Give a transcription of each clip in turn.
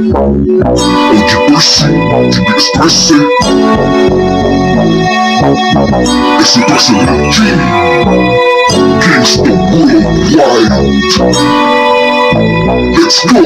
Percy, TBS 13. Ese 13 del G, Gangsta Worldwide. Let's go.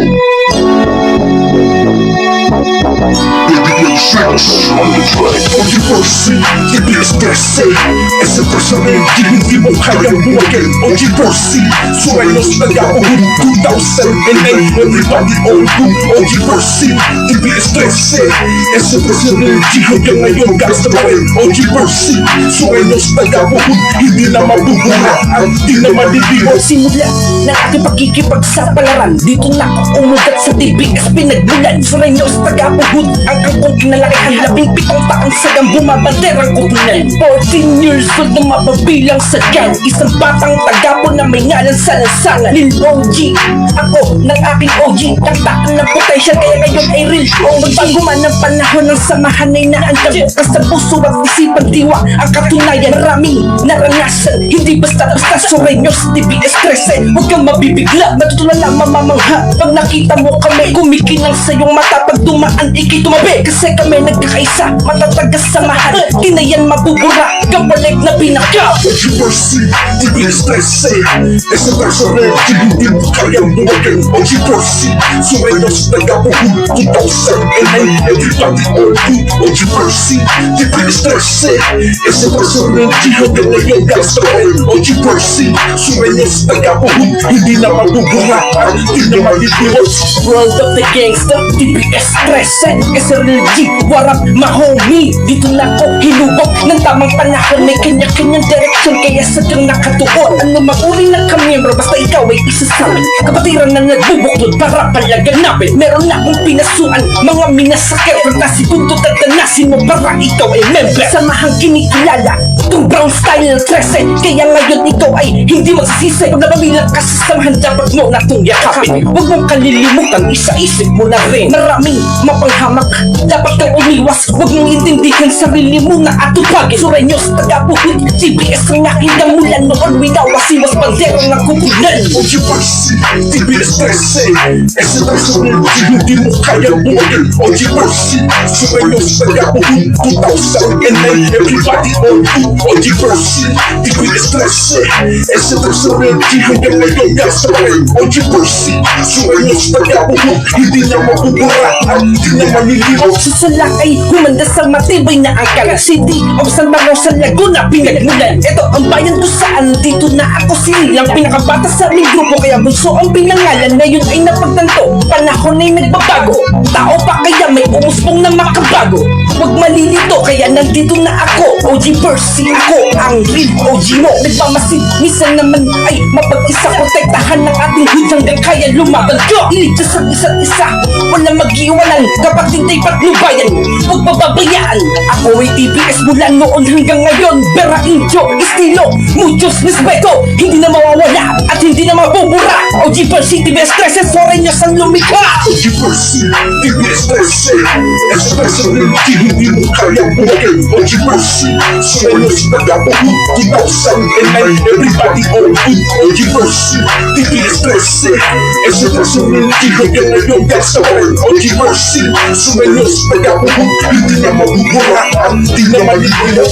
Baby 26 on the track. OG Percy, TBS 13. Ese 13 del G, hindi mo kayang buwagin. OG Percy, sueños nag-aahon 2008. Everybody on boom. OG Percy, TBS 13. Ese 13 del G, hanggang ngayon gangsta pa rin. OG Percy, sueños nag-aahon, hindi na mabubura at di na maliliwan. Simula ng aking pakikipagsapalaran, dito na ako umugat sa TBS pinagbulan. Sureños taga-puhut ang angkong kinalakihan, 17 taong sagang bumabanderang kutunan. 14 years old na mapabilang sa gang, isang batang tagapo na may ngalan sa lansangan. Lil OG, ako ng aking OG, tagtaan ng potential kaya ngayon ay real OG. Magbago man ang panahon ng samahan ay naandang bukas sa puso at isipan diwa. Ang katunayan, maraming naranasan, hindi basta-basta. Sureños, TBS 13, huwag kang mabibigla, natutunan lang mamamangha. Pag nakita mo kami, kumikinang sa iyong mata. Pag dumaan, ikay tumabi, kasi kami nagkakaisa, matatag samahan, di na yan mabubura. Kapalit na pinaka OG Percy, TBS 13. Ese 13 del G, hindi mo kayang buwagin. OG Percy, sueños nag-aahon 2008. Everybody on boom. OG Percy, TBS 13. Ese 13 del G, hanggang ngayon gangsta pa rin. OG Percy, sueños nag-aahon, hindi na mabubura at di na maliliwan. World of the Gangsta, TBS 13. Ese real G, what up my homie? Dito na ako hinubog ng tamang panahon, may kanya-kanyang direksyon, kaya sadyang nakatuon. Ano mauri ng kamiyembro, basta ikaw ay isa sa amin. Kapatiran na nagbubuklod para palaganapin. Meron na akong pinasuan, mga minasakit, fantasi punto tatanasin mo para ikaw ay member. Samahang kinikilala, itong brown style 13. Kaya ngayon ikaw ay hindi magsisisi. Pag napabilang ka sa samahan, dapat mo na itong yakapin. Huwag mong kalilimutan, isa-isip mo na rin. Maraming mapanghamak, dapat kang umiwas. Huwag mong intindihan sarili mo na atupagin. Sureños, taga-puhut, TBS ang nakita mula noon. Winawasiwas bandero ng kupunan. OG Percy, TBS 13. Ese 13 del G, hindi mo kayang buwagin. OG Percy, sueños nag-aahon 2008. Everybody on boom. OG Percy, TBS 13. Ese 13 del G, hanggang ngayon gangsta pa rin. OG Percy, sueños nag-aahon, hindi na mabubura at di na maliliwan. Susalak ay humanda sa matibay na angkala. City of San Marcos sa Laguna, pinagmulan. Ito ang bayan kung saan dito na ako sinilang. Pinakabata sa aming grupo, kaya bunso ang pinangalan. Ngayon ay napagtanto, panahon ay nagbabago. Tao pa kaya may umuspong na makabago. Huwag malilito, kaya nandito na ako. OG Percy, ako ang real OG mo. Nagmamasid, minsan naman ay mapag-isa. Protektahan ng ating hood hanggang kaya lumaban ka. Iligtas ang isa't isa, walang mag-iwanan. Kapatid ay patnubayan, huwag pababayaan. Ako ay TBS mula noon hanggang ngayon. Vera Indio, estilo, muchos respeto. Hindi na mawawala at hindi na mabubura. OG Percy, TBS 13, Sureños ang lumikha. OG Percy, TBS 13. Ese 13 del G, hindi mo kayang buwagin. OG Percy, sueños nag-aahon 2008. Everybody on boom. OG Percy, TBS 13. Ese 13 del G, hanggang ngayon gangsta pa rin. OG Percy, sueños nag-aahon, hindi na mabubura at di na maliliwan.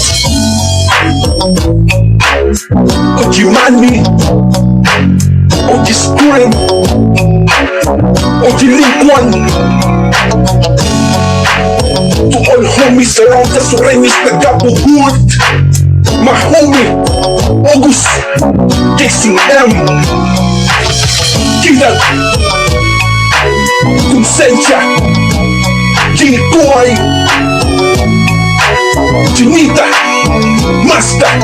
OG Money, OG Scream, OG Lincoln. To all homies around the Sureños nag-aahon, my homie August, KCM, Kidan, Consensya, G-Koy, Chinita, Master,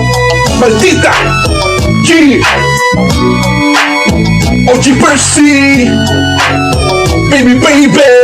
Maldita, G, OG Percy, baby baby.